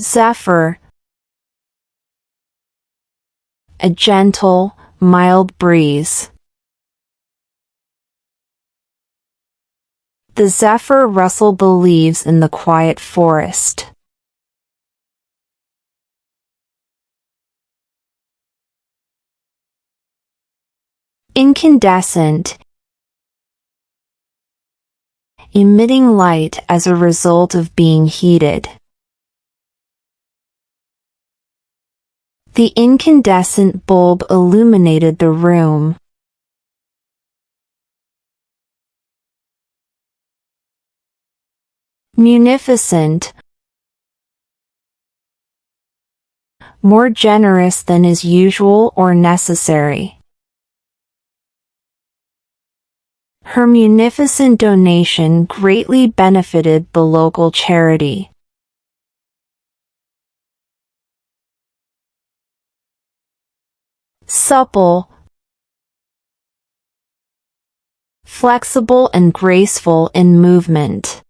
Zephyr, a gentle, mild breeze. The zephyr rustled the leaves in the quiet forest. Incandescent, emitting light as a result of being heated. The incandescent bulb illuminated the room. Munificent, more generous than is usual or necessary. Her munificent donation greatly benefited the local charity. Supple, flexible and graceful in movement.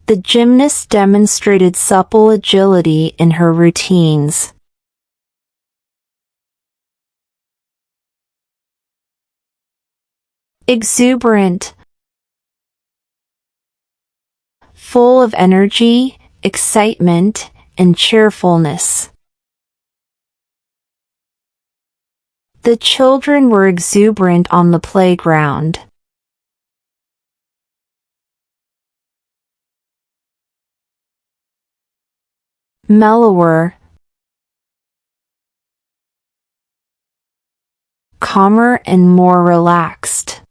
The gymnast demonstrated supple agility in her routines. Exuberant, full of energy, excitement, and cheerfulness. The children were exuberant on the playground. Mellower, calmer and more relaxed.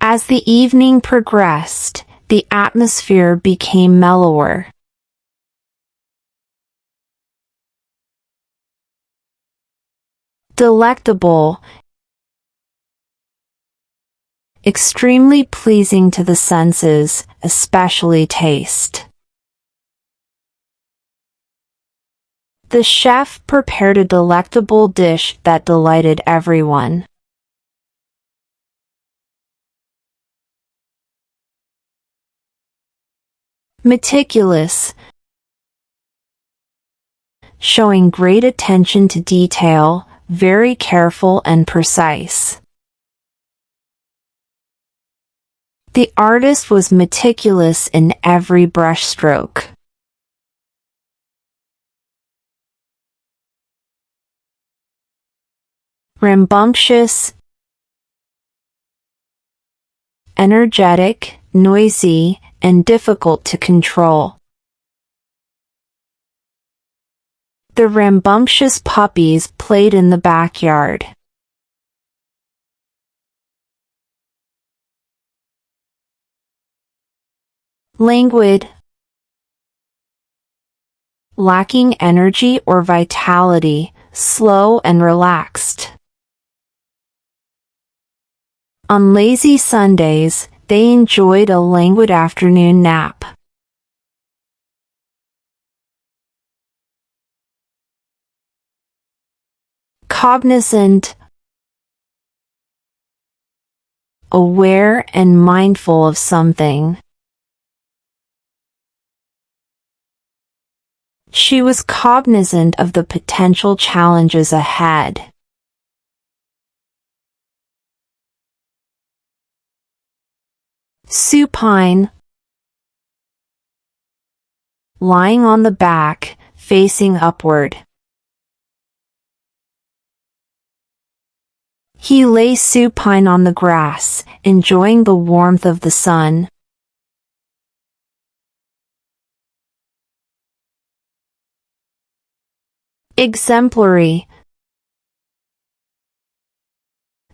As the evening progressed, the atmosphere became mellower. Delectable, extremely pleasing to the senses, especially taste. The chef prepared a delectable dish that delighted everyone. Meticulous, showing great attention to detail, very careful and precise. The artist was meticulous in every brushstroke. Rambunctious, energetic, noisy, and difficult to control. The rambunctious puppies played in the backyard. Languid, lacking energy or vitality, slow and relaxed. On lazy Sundays, they enjoyed a languid afternoon nap. Cognizant, aware and mindful of something. She was cognizant of the potential challenges ahead. Supine, lying on the back, facing upward. He lay supine on the grass, enjoying the warmth of the sun. Exemplary,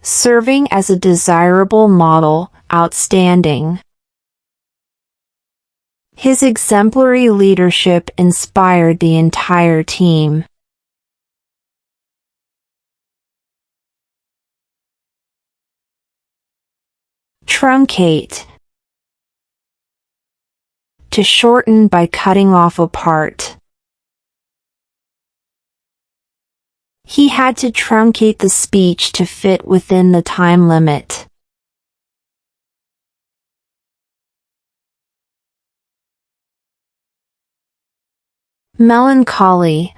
serving as a desirable model, outstanding. His exemplary leadership inspired the entire team. Truncate, to shorten by cutting off a part. He had to truncate the speech to fit within the time limit. Melancholy.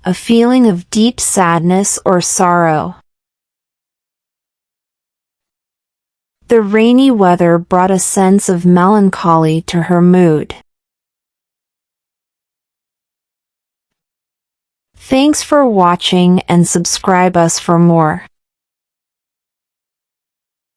A feeling of deep sadness or sorrow. The rainy weather brought a sense of melancholy to her mood. Thanks for watching and subscribe us for more.